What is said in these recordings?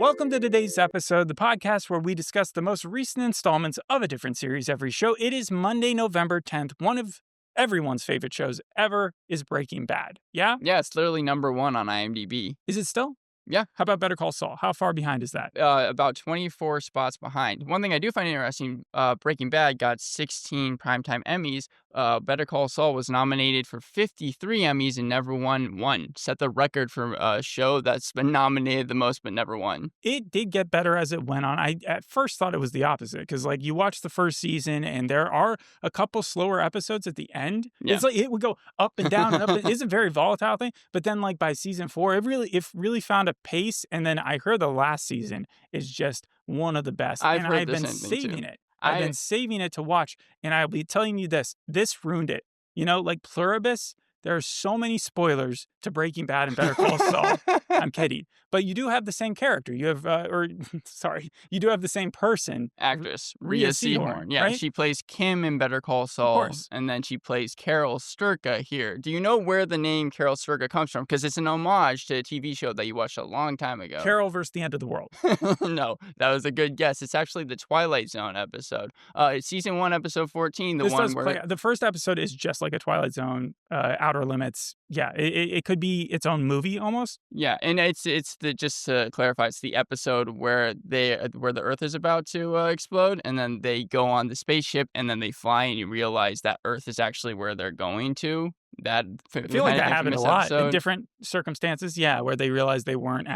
Welcome to today's episode, the podcast where we discuss the most recent installments of a different series every show. It is Monday, November 10th. One of everyone's favorite shows ever is Breaking Bad. Yeah? Yeah, it's literally number one on IMDb. Is it still? Yeah. How about Better Call Saul? How far behind is that? About 24 spots behind. One thing I do find interesting, Breaking Bad got 16 primetime Emmys. Better Call Saul was nominated for 53 Emmys and never won one. Set the record for a show that's been nominated the most but never won. It did get better as it went on. I at first thought it was the opposite because, like, you watch the first season and there are a couple slower episodes at the end. Yeah. It's like it would go up and down and up. It's a very volatile thing. But then, like, by season 4, it really found a pace. And then I heard the last season is just one of the best. I've heard I've the been same thing, saving too. it. I've been saving it to watch. And I'll be telling you this ruined it. You know, like Pluribus, there are so many spoilers to Breaking Bad and Better Call Saul. I'm kidding. But you do have the same character. You have, you do have the same person. Actress, Rhea Seehorn. Yeah, right? She plays Kim in Better Call Saul. Of course. And then she plays Carol Sturka here. Do you know where the name Carol Sturka comes from? Because it's an homage to a TV show that you watched a long time ago. Carol versus the End of the World. No, that was a good guess. It's actually the Twilight Zone episode. It's season 1, episode 14, The first episode is just like a Twilight Zone, Outer Limits. Yeah, it could be its own movie almost. Yeah, and it's just to clarify, it's the episode where the Earth is about to explode, and then they go on the spaceship, and then they fly, and you realize that Earth is actually where they're going to. I feel like that happened a lot in different circumstances. Yeah, where they realized we weren't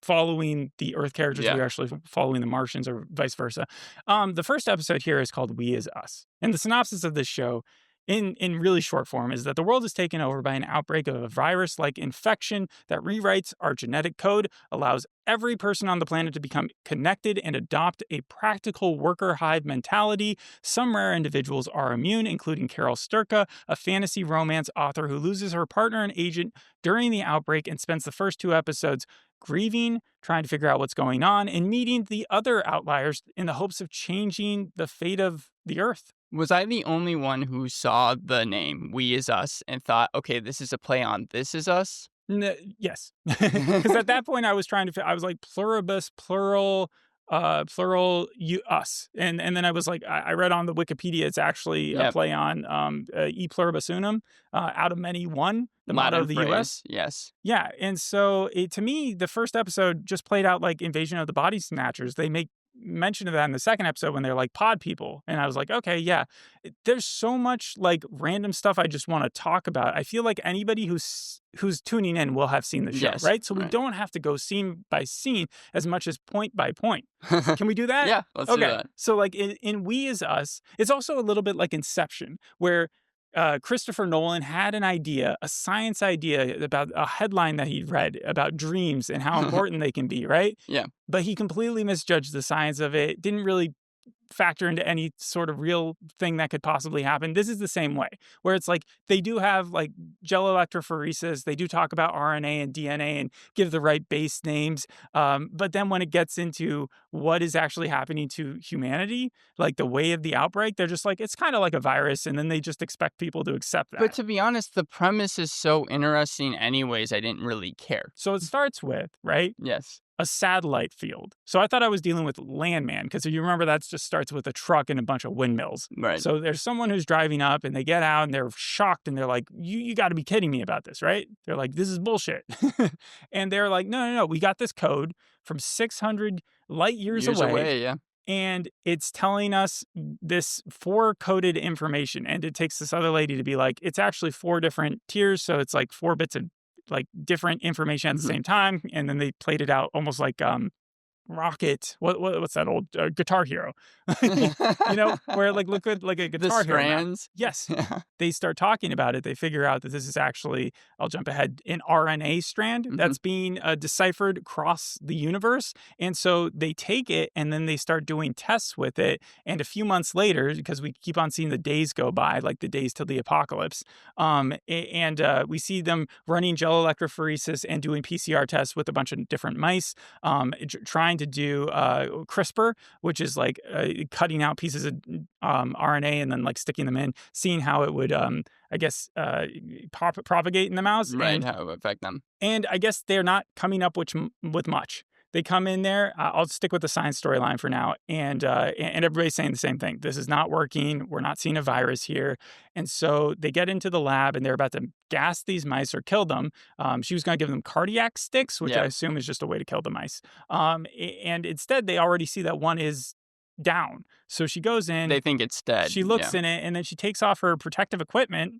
following the Earth characters. Yeah. We were actually following the Martians or vice versa. The first episode here is called We Is Us. And the synopsis of this show in really short form is that the world is taken over by an outbreak of a virus-like infection that rewrites our genetic code, allows every person on the planet to become connected and adopt a practical worker hive mentality. Some rare individuals are immune, including Carol Sturka, a fantasy romance author who loses her partner and agent during the outbreak and spends the first 2 episodes grieving, trying to figure out what's going on, and meeting the other outliers in the hopes of changing the fate of the Earth. Was I the only one who saw the name We Is Us and thought, okay, this is a play on This Is Us? Yes. Because at that point I was I was like pluribus, plural, you, us. And then I was like, I read on the Wikipedia, it's actually a play on E pluribus unum, out of many one, the motto of the US. Yes. Yeah. And so to me, the first episode just played out like Invasion of the Body Snatchers. They make mention of that in the second episode when they're like pod people. And I was like, okay, yeah, there's so much like random stuff I just want to talk about. I feel like anybody who's tuning in will have seen the show, right? So we don't have to go scene by scene as much as point by point. Can we do that? Yeah, let's do that. So like in We Is Us, it's also a little bit like Inception, where Christopher Nolan had an idea, a science idea about a headline that he read about dreams and how important they can be, right? Yeah. But he completely misjudged the science of it, didn't really factor into any sort of real thing that could possibly happen. This is the same way, where it's like they do have like gel electrophoresis. They do talk about RNA and DNA and give the right base names. But then when it gets into what is actually happening to humanity, like the way of the outbreak, they're just like, it's kind of like a virus. And then they just expect people to accept that. But to be honest, the premise is so interesting anyways, I didn't really care. So it starts with, right? Yes. A satellite field. So I thought I was dealing with Landman, because if you remember, that just starts with a truck and a bunch of windmills. Right. So there's someone who's driving up and they get out and they're shocked and they're like, you got to be kidding me about this, right? They're like, this is bullshit. And they're like, no, we got this code from 600 light years away. Yeah. And it's telling us this 4 coded information. And it takes this other lady to be like, it's actually 4 different tiers. So it's like 4 bits of like different information at the same time. And then they played it out almost like Rocket. What's that old Guitar Hero? You know, where like look at like a Guitar Hero. The strands. Yes. They start talking about it. They figure out that this is actually, I'll jump ahead, an RNA strand that's being deciphered across the universe. And so they take it and then they start doing tests with it. And a few months later, because we keep on seeing the days go by, like the days till the apocalypse, we see them running gel electrophoresis and doing PCR tests with a bunch of different mice, trying to do CRISPR, which is like cutting out pieces of RNA and then like sticking them in, seeing how it would, propagate in the mouse. Right, how it would affect them. And I guess they're not coming up with much. they come in there. I'll stick with the science storyline for now. And everybody's saying the same thing. This is not working. We're not seeing a virus here. And so they get into the lab and they're about to gas these mice or kill them. She was going to give them cardiac sticks, which I assume is just a way to kill the mice. And instead, they already see that one is down. So she goes in. They think it's dead. She looks in it, and then she takes off her protective equipment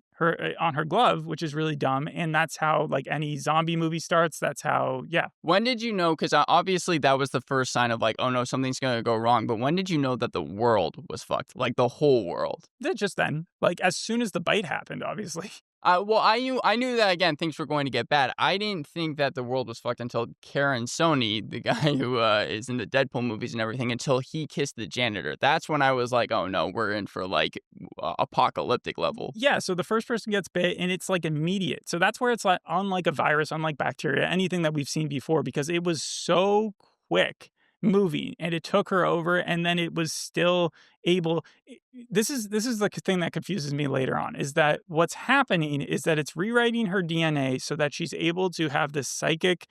on her glove, which is really dumb. And that's how like any zombie movie starts. That's how, When did you know? Because obviously that was the first sign of like, oh no, something's going to go wrong. But when did you know that the world was fucked? Like the whole world? Just then. Like as soon as the bite happened, obviously. Well, I knew that, again, things were going to get bad. I didn't think that the world was fucked until Karen Sony, the guy who is in the Deadpool movies and everything, until he kissed the janitor. That's when I was like, oh no, we're in for like apocalyptic level. Yeah, so the first person gets bit and it's like immediate. So that's where it's like unlike a virus, unlike bacteria, anything that we've seen before, because it was so quick moving and it took her over, and then it was still able. This is the thing that confuses me later on, is that what's happening is that it's rewriting her DNA so that she's able to have this psychic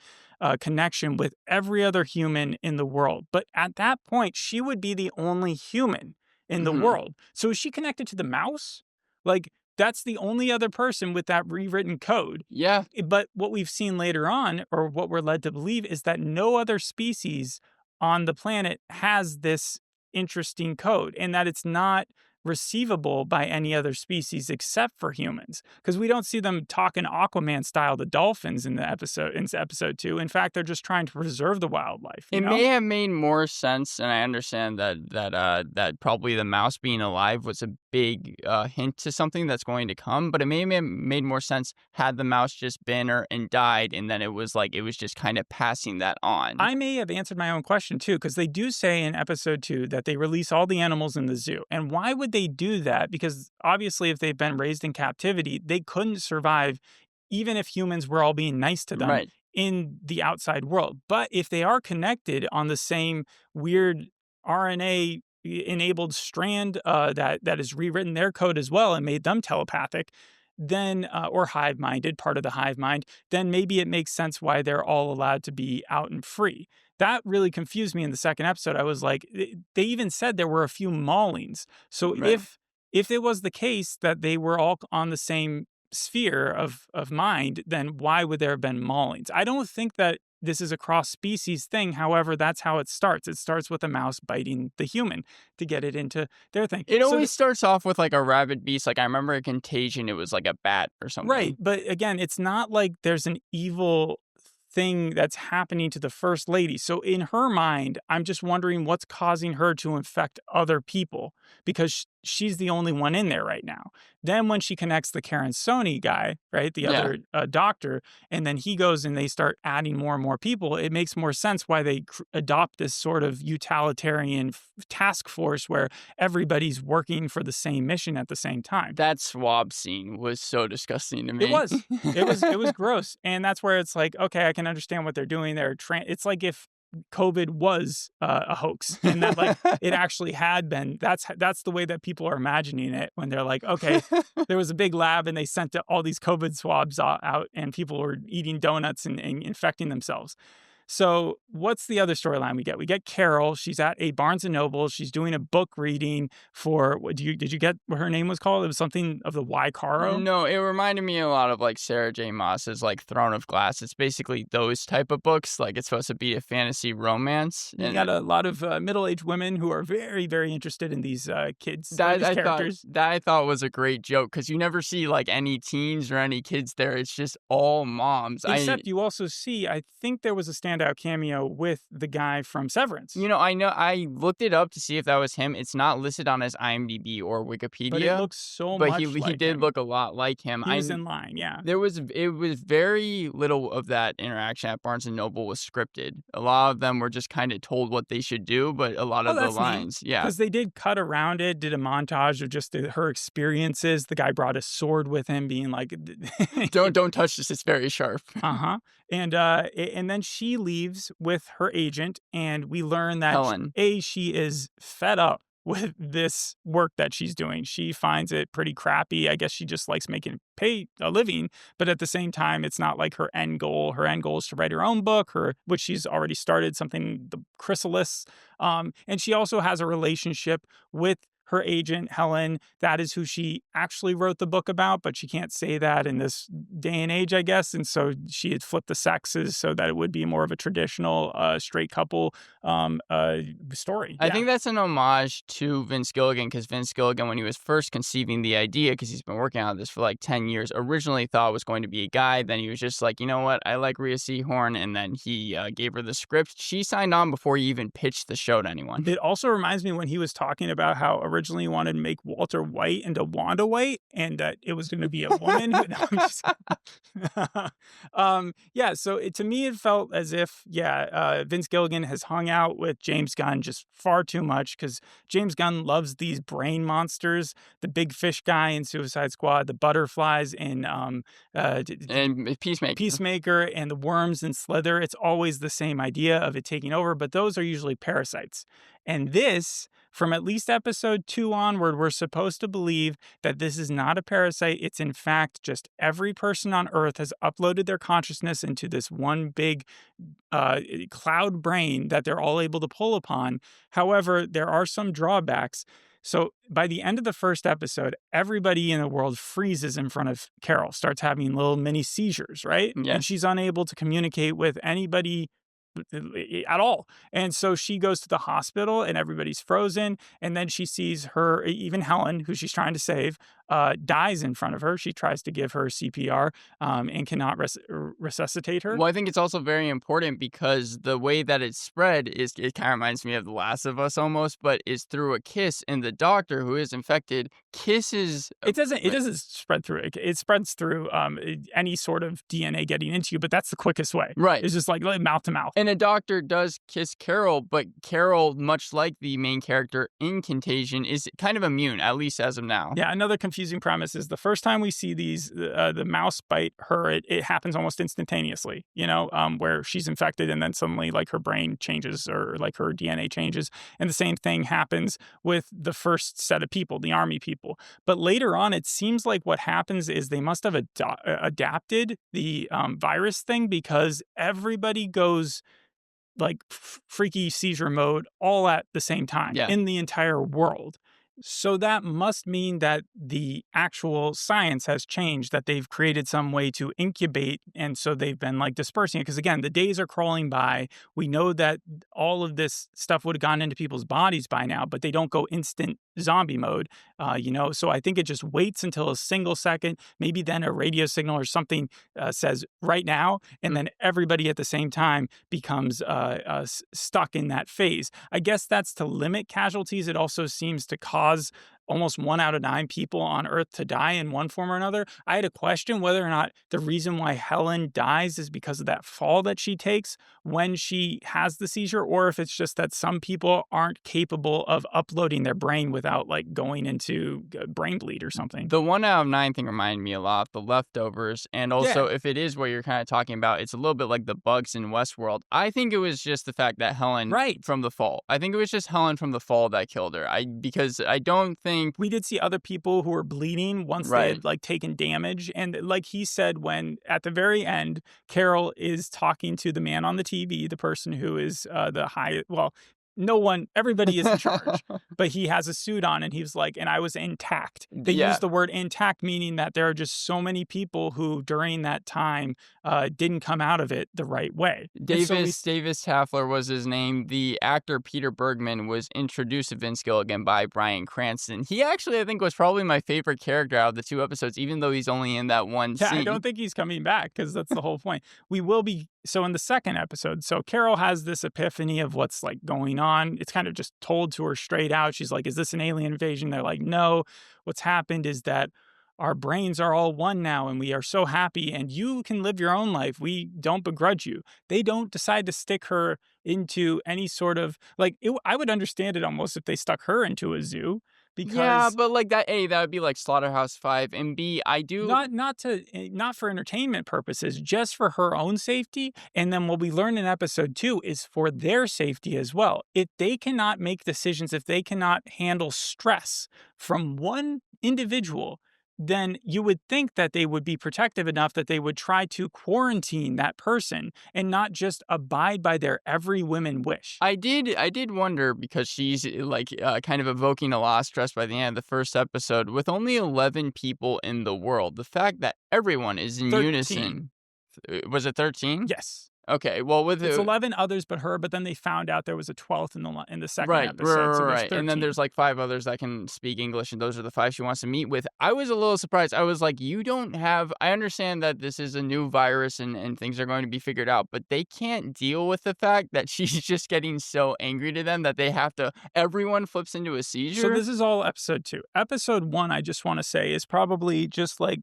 connection with every other human in the world. But at that point, she would be the only human in the world. So is she connected to the mouse? Like, that's the only other person with that rewritten code. Yeah. But what we've seen later on, or what we're led to believe, is that no other species on the planet has this interesting code, and that it's not receivable by any other species except for humans, because we don't see them talking Aquaman style to dolphins in episode 2. In fact, they're just trying to preserve the wildlife. It may have made more sense, and I understand that probably the mouse being alive was a big hint to something that's going to come, but it may have made more sense had the mouse just been her and died, and then it was just kind of passing that on. I may have answered my own question too, because they do say in episode 2 that they release all the animals in the zoo. And why would they do that? Because obviously if they've been raised in captivity, they couldn't survive even if humans were all being nice to them in the outside world. But if they are connected on the same weird RNA enabled strand that has rewritten their code as well and made them telepathic, then or hive-minded, part of the hive mind, then maybe it makes sense why they're all allowed to be out and free. That really confused me in the second episode. I was like, they even said there were a few maulings. So if it was the case that they were all on the same sphere of mind, then why would there have been maulings? I don't think that this is a cross-species thing. However, that's how it starts. It starts with a mouse biting the human to get it into their thing. It always starts off with like a rabid beast. Like I remember in Contagion, it was like a bat or something. Right. But again, it's not like there's an evil thing that's happening to the first lady. So in her mind, I'm just wondering what's causing her to infect other people, because she's the only one in there right now. Then when she connects the Karen Sony guy, right, the other doctor, and then he goes and they start adding more and more people, it makes more sense why they adopt this sort of utilitarian task force where everybody's working for the same mission at the same time. That swab scene was so disgusting to me. It was. It was gross. And that's where it's like, okay, I can understand what they're doing there. It's like if COVID was a hoax, and that like it actually had been. That's the way that people are imagining it when they're like, okay, there was a big lab and they sent all these COVID swabs out, and people were eating donuts and infecting themselves. So what's the other storyline we get? We get Carol. She's at a Barnes & Noble. She's doing a book reading for, did you get what her name was called? It was something of the Waikaro? No, it reminded me a lot of like Sarah J. Maas's like Throne of Glass. It's basically those type of books. Like it's supposed to be a fantasy romance. You got a lot of middle-aged women who are very, very interested in these kids, these characters. That I thought was a great joke, because you never see like any teens or any kids there. It's just all moms. Except you also see, I think there was a standout cameo with the guy from Severance. You know, I looked it up to see if that was him. It's not listed on his IMDb or Wikipedia. But it looks so much like him. But he did look a lot like him. He was in line, yeah. It was very little of that interaction at Barnes & Noble was scripted. A lot of them were just kind of told what they should do, but a lot of the lines, because they did cut around it, did a montage of just her experiences. The guy brought a sword with him, being like, don't touch this, it's very sharp. And then she leaves with her agent, and we learn that Helen. she is fed up with this work that she's doing. She finds it pretty crappy. I guess she just likes making pay a living, but at the same time, it's not like her end goal. Her end goal is to write her own book, which she's already started, something, the Chrysalis. And she also has a relationship with her agent, Helen. That is who she actually wrote the book about, but she can't say that in this day and age, I guess. And so she had flipped the sexes so that it would be more of a traditional straight couple story. I think that's an homage to Vince Gilligan, because Vince Gilligan, when he was first conceiving the idea, because he's been working on this for like 10 years, originally thought it was going to be a guy. Then he was just like, you know what? I like Rhea Seehorn. And then he gave her the script. She signed on before he even pitched the show to anyone. It also reminds me when he was talking about how originally he wanted to make Walter White into Wanda White, and that it was going to be a woman. Yeah, so to me, it felt as if, Vince Gilligan has hung out with James Gunn just far too much, because James Gunn loves these brain monsters, the big fish guy in Suicide Squad, the butterflies in And Peacemaker, and the worms in Slither. It's always the same idea of it taking over, but those are usually parasites. And this, from at least episode 2 onward, we're supposed to believe that this is not a parasite. It's in fact just every person on Earth has uploaded their consciousness into this one big cloud brain that they're all able to pull upon. However, there are some drawbacks. So by the end of the first episode, everybody in the world freezes in front of Carol, starts having little mini seizures, right? Yeah. And she's unable to communicate with anybody at all. And so she goes to the hospital and everybody's frozen. And then she sees her, even Helen, who she's trying to save, dies in front of her. She tries to give her CPR and cannot resuscitate her. Well, I think it's also very important because the way that it's spread is, it kind of reminds me of The Last of Us almost, but is through a kiss. And the doctor who is infected kisses. It doesn't spread through it. It spreads through any sort of DNA getting into you, but that's the quickest way. Right. It's just like mouth to mouth. And a doctor does kiss Carol, but Carol, much like the main character in Contagion, is kind of immune, at least as of now. Yeah, another confusing premise is the first time we see these, the mouse bite her, it happens almost instantaneously, where she's infected and then suddenly like her brain changes or like her DNA changes. And the same thing happens with the first set of people, the army people. But later on, it seems like what happens is they must have adapted the virus thing, because everybody goes like freaky seizure mode all at the same time in the entire world. So that must mean that the actual science has changed, that they've created some way to incubate. And so they've been like dispersing it. Because again, the days are crawling by. We know that all of this stuff would have gone into people's bodies by now, but they don't go instant zombie mode, So I think it just waits until a single second, maybe then a radio signal or something says right now. And then everybody at the same time becomes stuck in that phase. I guess that's to limit casualties. It also seems to cause almost 1 out of 9 people on Earth to die in one form or another. I had a question whether or not the reason why Helen dies is because of that fall that she takes when she has the seizure, or if it's just that some people aren't capable of uploading their brain without like going into brain bleed or something. The 1 out of 9 thing reminded me a lot of The Leftovers. And also, if it is what you're kind of talking about, it's a little bit like the bugs in Westworld. I think it was just the fact that Helen from the fall. I think it was just Helen from the fall that killed her. Because I don't think we did see other people who were bleeding once they had like taken damage. And like he said, when at the very end, Carol is talking to the man on the TV, the person who is everybody is in charge, but he has a suit on and he was like, and I was intact. They use the word intact, meaning that there are just so many people who during that time didn't come out of it the right way. Davis Hafler was his name. The actor Peter Bergman was introduced to Vince Gilligan by Bryan Cranston. He actually, I think, was probably my favorite character out of the 2 episodes, even though he's only in that one scene. I don't think he's coming back, because that's the whole point. So in the second episode, Carol has this epiphany of what's like going on. It's kind of just told to her straight out. She's like, is this an alien invasion? They're like, no. What's happened is that our brains are all one now and we are so happy and you can live your own life. We don't begrudge you. They don't decide to stick her into any sort of I would understand it almost if they stuck her into a zoo. Yeah, because but like that, A, that would be like Slaughterhouse-Five, and B, I do. not for entertainment purposes, just for her own safety. And then what we learn in episode 2 is for their safety as well. If they cannot make decisions, if they cannot handle stress from one individual, then you would think that they would be protective enough that they would try to quarantine that person and not just abide by their every whim wish. I did wonder because she's kind of evoking a lot of stress by the end of the first episode with only 11 people in the world. The fact that everyone is in 13. unison. Was it 13? Yes. Okay, well with It's the 11 others but her, but then they found out there was a 12th in the second right, right, episode, so right, there's right. And then 13. there's like 5 others that can speak English, and those are the 5 she wants to meet with. I was a little surprised. I was like, you don't have. I understand that this is a new virus and things are going to be figured out, but they can't deal with the fact that she's just getting so angry to them that they have to. Everyone flips into a seizure. So this is all episode 2. Episode 1, I just want to say, is probably just like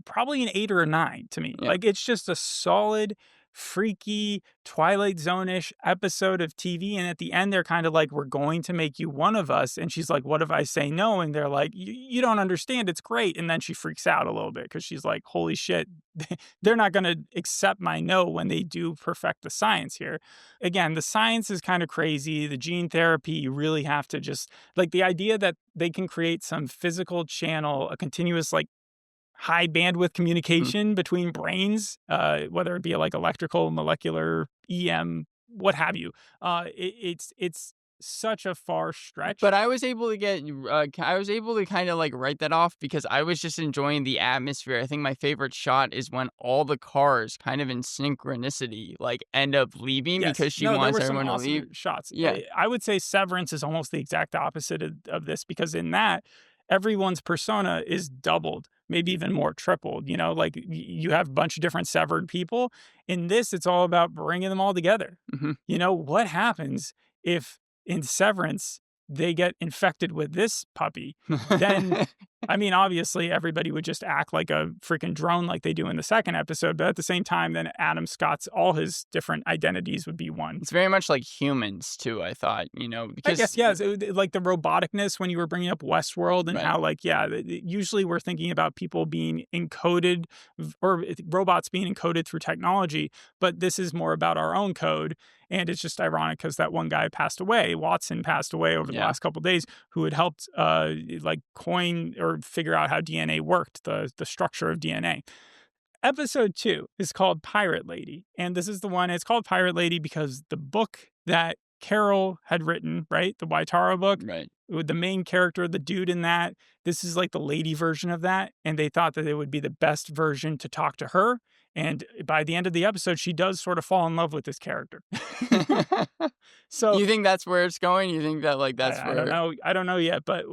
probably an 8 or a 9 to me. Yeah. Like it's just a solid, freaky Twilight Zone-ish episode of TV, and at the end they're kind of like, we're going to make you one of us, and she's like, what if I say no? And they're like, you don't understand, it's great. And then she freaks out a little bit because she's like, holy shit, they're not going to accept my no when they do perfect the science here. Again, the science is kind of crazy. The gene therapy, you really have to just like the idea that they can create some physical channel, a continuous like high bandwidth communication between brains, whether it be like electrical, molecular, EM, what have you. It's such a far stretch. But I was able to I was able to kind of like write that off because I was just enjoying the atmosphere. I think my favorite shot is when all the cars kind of in synchronicity like end up leaving Yes. because she No, there wants were some everyone to awesome leave. shots. Yeah. I would say Severance is almost the exact opposite of this because in that, everyone's persona is doubled, maybe even more tripled. You know, like you have a bunch of different severed people. In this, it's all about bringing them all together. Hmm. You know, what happens if in Severance they get infected with this puppy? Then, I mean, obviously everybody would just act like a freaking drone like they do in the second episode. But at the same time, then Adam Scott's, all his different identities would be one. It's very much like Humans too, I thought, I because guess, yeah, like the roboticness when you were bringing up Westworld and right. how, like, yeah, usually we're thinking about people being encoded or robots being encoded through technology, but this is more about our own code. And it's just ironic because that one guy passed away. Watson passed away over the last couple of days, who had helped like coin or figure out how DNA worked, the structure of DNA. Episode 2 is called Pirate Lady. And this is the one, it's called Pirate Lady because the book that Carol had written, right? The Waitara book, right. with the main character, the dude in that, this is like the lady version of that. And they thought that it would be the best version to talk to her. And by the end of the episode, she does sort of fall in love with this character. So you think that's where it's going? You think that like that's I where don't know. I don't know yet, but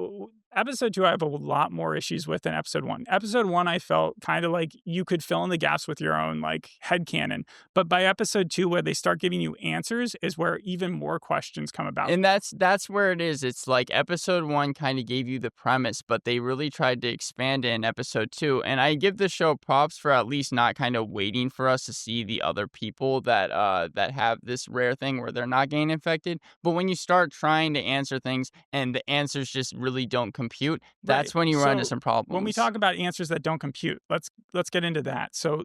episode 2, I have a lot more issues with than episode 1. Episode 1, I felt kind of like you could fill in the gaps with your own like headcanon. But by episode 2, where they start giving you answers, is where even more questions come about. And that's where it is. It's like episode 1 kind of gave you the premise, but they really tried to expand it in episode 2. And I give the show props for at least not kind of waiting for us to see the other people that have this rare thing where they're not getting infected. But when you start trying to answer things and the answers just really don't compute, that's when you run into some problems. When we talk about answers that don't compute, let's get into that. So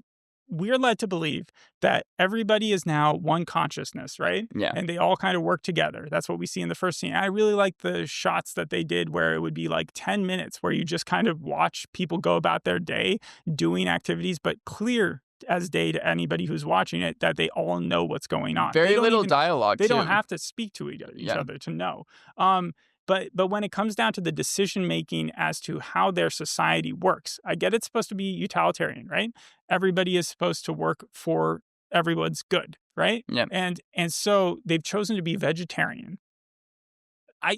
we're led to believe that everybody is now one consciousness, right? Yeah. And they all kind of work together. That's what we see in the first scene. I really like the shots that they did where it would be like 10 minutes where you just kind of watch people go about their day doing activities, but clear as day to anybody who's watching it that they all know what's going on. Very little dialogue, They too. don't have to speak to each other to know. But when it comes down to the decision making as to how their society works, I get it's supposed to be utilitarian, right? Everybody is supposed to work for everyone's good, right? Yeah. And so they've chosen to be vegetarian.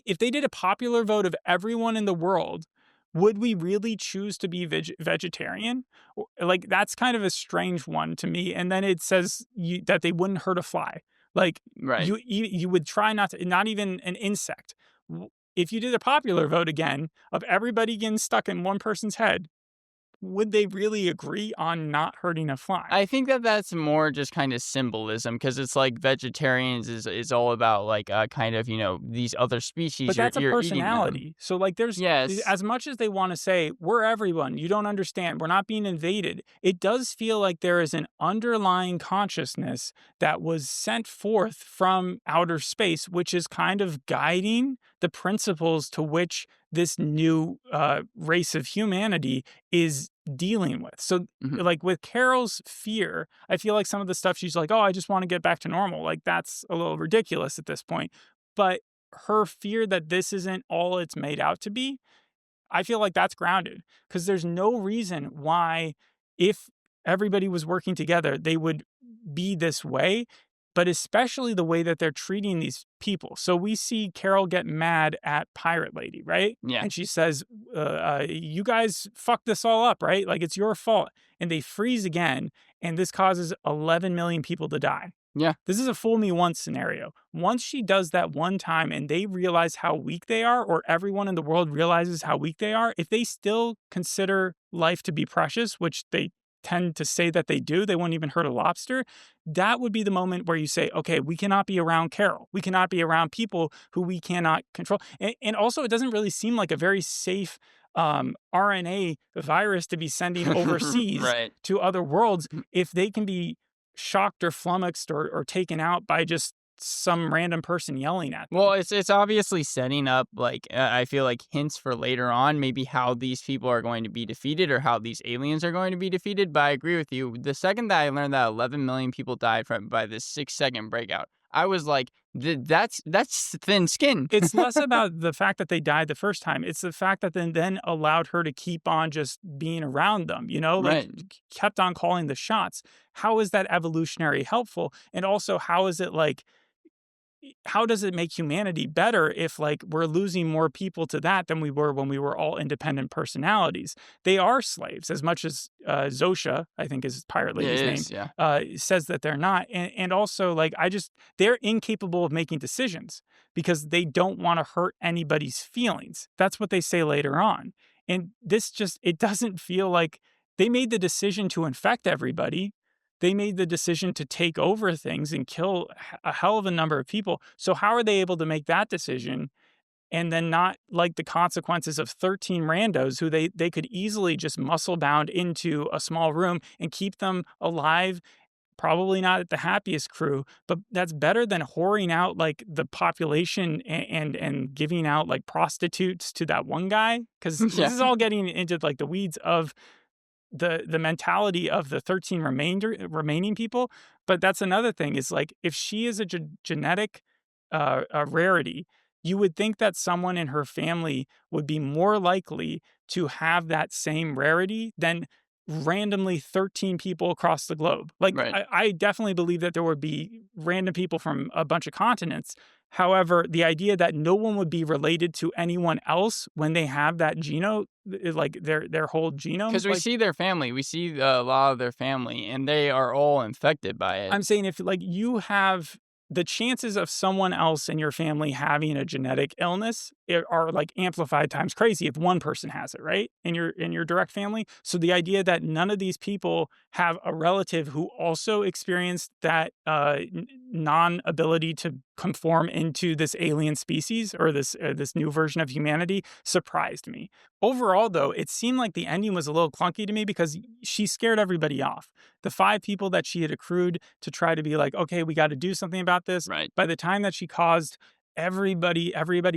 If they did a popular vote of everyone in the world, would we really choose to be vegetarian? Like, that's kind of a strange one to me. And then it says that they wouldn't hurt a fly. Like, right. You would try not even an insect. If you did a popular vote again of everybody getting stuck in one person's head, would they really agree on not hurting a fly? I think that that's more just kind of symbolism because it's like vegetarians is all about like kind of these other species But that's a you're eating them. personality. So, like, there's Yes. as much as they want to say, we're everyone, you don't understand, we're not being invaded, it does feel like there is an underlying consciousness that was sent forth from outer space, which is kind of guiding the principles to which this new race of humanity is dealing with. So, Mhm. like, with Carol's fear, I feel like some of the stuff she's like, oh, I just want to get back to normal. Like, that's a little ridiculous at this point. But her fear that this isn't all it's made out to be, I feel like that's grounded because there's no reason why, if everybody was working together, they would be this way, but especially the way that they're treating these people. So we see Carol get mad at Pirate Lady, right? Yeah. And she says, you guys fucked this all up, right? Like, it's your fault. And they freeze again, and this causes 11 million people to die. Yeah. This is a fool me once scenario. Once she does that one time and they realize how weak they are, or everyone in the world realizes how weak they are, if they still consider life to be precious, which they tend to say that they do, they won't even hurt a lobster. That would be the moment where you say, okay, we cannot be around Carol. We cannot be around people who we cannot control. And also, it doesn't really seem like a very safe RNA virus to be sending overseas Right. to other worlds if they can be shocked or flummoxed or taken out by just some random person yelling at them. Well, it's obviously setting up like I feel like hints for later on maybe how these people are going to be defeated or how these aliens are going to be defeated. But I agree with you. The second that I learned that 11 million people died by this 6-second breakout, I was like, that's thin skin. It's less about the fact that they died the first time. It's the fact that then allowed her to keep on just being around them, like Right. kept on calling the shots. How is that evolutionary helpful? And also, how is it like, how does it make humanity better if, like, we're losing more people to that than we were when we were all independent personalities? They are slaves, as much as Zosha, I think is Pirate Yeah, Lady's it name, is, yeah. says that they're not. And also, like, they're incapable of making decisions because they don't want to hurt anybody's feelings. That's what they say later on. And this it doesn't feel like they made the decision to infect everybody. They made the decision to take over things and kill a hell of a number of people. So how are they able to make that decision and then not like the consequences of 13 randos who they could easily just muscle bound into a small room and keep them alive? Probably not the happiest crew, but that's better than whoring out like the population and giving out like prostitutes to that one guy. Because Yeah. this is all getting into like the weeds of the mentality of the 13 remaining people. But that's another thing is like, if she is a genetic a rarity, you would think that someone in her family would be more likely to have that same rarity than randomly 13 people across the globe. Like, Right. I definitely believe that there would be random people from a bunch of continents. However, the idea that no one would be related to anyone else when they have that genome, like their whole genome. Because we like, see their family. We see a lot of their family, and they are all infected by it. I'm saying if like you have the chances of someone else in your family having a genetic illness are like amplified times crazy if one person has it, right? In your direct family. So the idea that none of these people have a relative who also experienced that non-ability to conform into this alien species or this new version of humanity surprised me. Overall, though, it seemed like the ending was a little clunky to me because she scared everybody off. The 5 people that she had accrued to try to be like, okay, we got to do something about this. Right. By the time that she caused everybody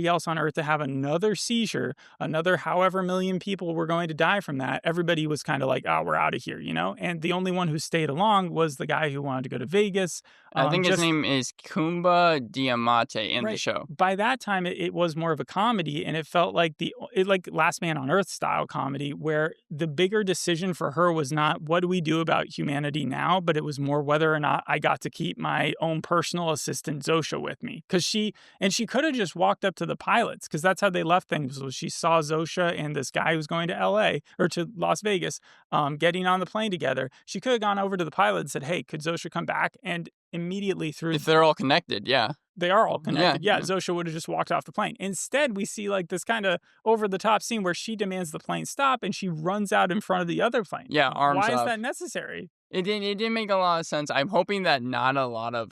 else on Earth to have another seizure, another however million people were going to die from that, everybody was kind of like, oh, we're out of here, And the only one who stayed along was the guy who wanted to go to Vegas. I think his name is Kumba Diamante in the show. By that time, it was more of a comedy, and it felt like like Last Man on Earth style comedy, where the bigger decision for her was not what do we do about humanity now, but it was more whether or not I got to keep my own personal assistant Zosha with me, because she could have just walked up to the pilots, because that's how they left things. Was she saw Zosha and this guy who's going to L.A. or to Las Vegas, getting on the plane together. She could have gone over to the pilot and said, "Hey, could Zosha come back?" And immediately through, If they're all connected, yeah. they are all connected. Yeah. Zosha would have just walked off the plane. Instead, we see like this kind of over the top scene where she demands the plane stop and she runs out in front of the other plane. Yeah, arms Why is up. that necessary? It didn't make a lot of sense. I'm hoping that not a lot of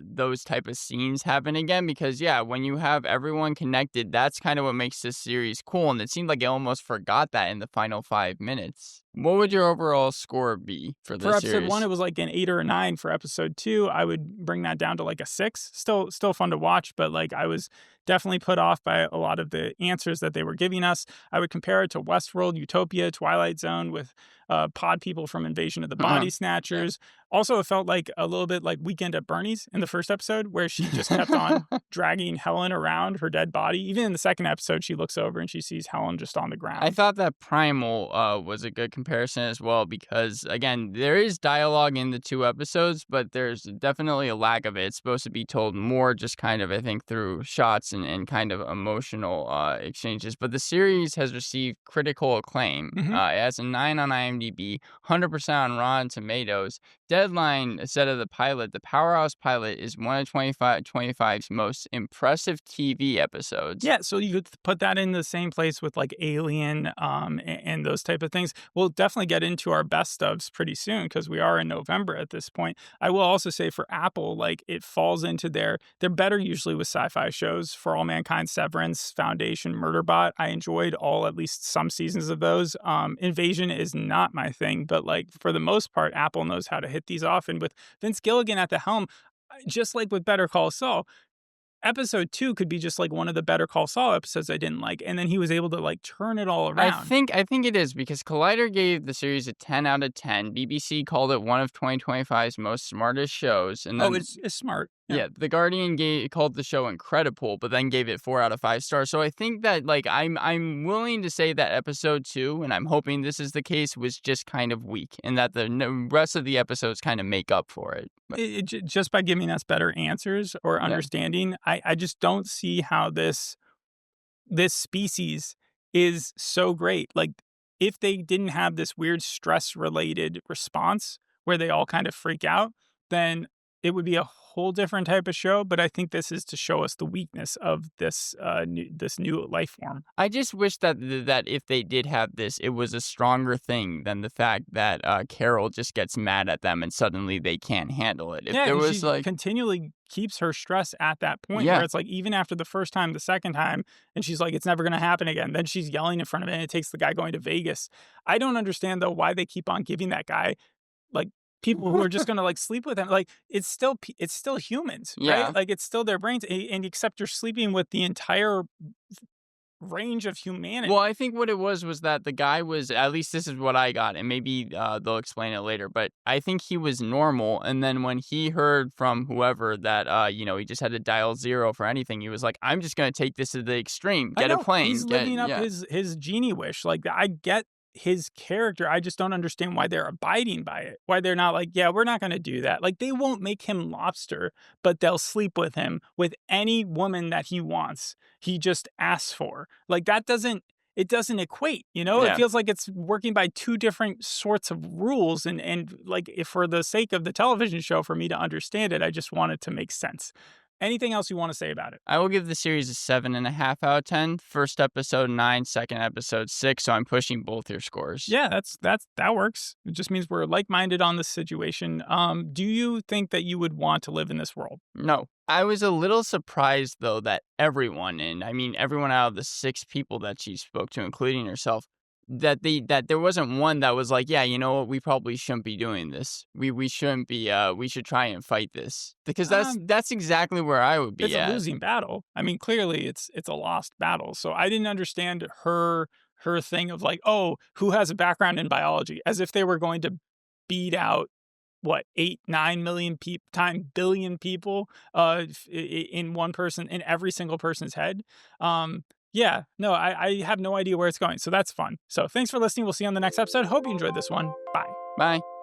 those type of scenes happen again because, yeah, when you have everyone connected, that's kind of what makes this series cool. And it seemed like I almost forgot that in the final 5 minutes. What would your overall score be for this For episode series? 1, it was like an 8 or a 9. For episode 2, I would bring that down to like a 6. Still fun to watch, but like I was definitely put off by a lot of the answers that they were giving us. I would compare it to Westworld, Utopia, Twilight Zone with pod people from Invasion of the Body Snatchers. Yeah. Also, it felt like a little bit like Weekend at Bernie's in the first episode, where she just kept on dragging Helen around her dead body. Even in the second episode, she looks over and she sees Helen just on the ground. I thought that Primal was a good comparison as well because, again, there is dialogue in the 2 episodes, but there's definitely a lack of it. It's supposed to be told more just kind of, I think, through shots and kind of emotional exchanges. But the series has received critical acclaim. It has a 9 on IMDb, 100% on Rotten Tomatoes. Deadline said of the pilot, the Powerhouse pilot is one of 25's most impressive TV episodes. Yeah, so you could put that in the same place with like Alien and those type of things. We'll definitely get into our best ofs pretty soon because we are in November at this point. I will also say for Apple, like it falls into they're better usually with sci-fi shows. For All Mankind, Severance, Foundation, Murderbot. I enjoyed at least some seasons of those. Invasion is not my thing, but like for the most part, Apple knows how to hit these off. And with Vince Gilligan at the helm, just like with Better Call Saul, episode 2 could be just like one of the Better Call Saul episodes I didn't like, and then he was able to like turn it all around. I think it is because Collider gave the series a 10 out of 10. BBC called it one of 2025's most smartest shows, and then, it's smart. Yeah, The Guardian called the show incredible, but then gave it 4 out of 5 stars. So I think that like I'm willing to say that episode 2, and I'm hoping this is the case, was just kind of weak, and that the rest of the episodes kind of make up for it. Just by giving us better answers or understanding, I just don't see how this species is so great. Like if they didn't have this weird stress-related response where they all kind of freak out, then it would be a whole different type of show. But I think this is to show us the weakness of this new life form. I just wish that if they did have this, it was a stronger thing than the fact that Carol just gets mad at them and suddenly they can't handle it. If there was she like continually keeps her stress at that point where it's like even after the first time, the second time, and she's like, it's never going to happen again. Then she's yelling in front of it and it takes the guy going to Vegas. I don't understand though why they keep on giving that guy like people who are just going to like sleep with him. Like it's still humans, right? Like it's still their brains, and except you're sleeping with the entire range of humanity. Well, I think what it was that the guy was, at least this is what I got, and maybe they'll explain it later, but I think he was normal, and then when he heard from whoever that, he just had to dial 0 for anything, he was like, I'm just going to take this to the extreme, get a plane. He's living up his genie wish. Like, I get his character. I just don't understand why they're abiding by it. Why they're not like, yeah, we're not going to do that. Like, they won't make him lobster, but they'll sleep with him with any woman that he wants. He just asks for. Like, it doesn't equate, It feels like it's working by two different sorts of rules. And like, if for the sake of the television show, for me to understand it, I just want it to make sense. Anything else you want to say about it? I will give the series a 7.5 out of 10. First episode 9, second episode 6. So I'm pushing both your scores. Yeah, that works. It just means we're like-minded on this situation. Do you think that you would want to live in this world? No. I was a little surprised though that everyone out of the 6 people that she spoke to, including herself, that there wasn't one that was like, yeah, you know what, we probably shouldn't be doing this. We shouldn't be. We should try and fight this, because that's exactly where I would be. It's a losing battle. I mean, clearly it's a lost battle. So I didn't understand her thing of like, oh, who has a background in biology, as if they were going to beat out 8-9 million billion people in one person, in every single person's head. Yeah, no, I have no idea where it's going. So that's fun. So thanks for listening. We'll see you on the next episode. Hope you enjoyed this one. Bye. Bye.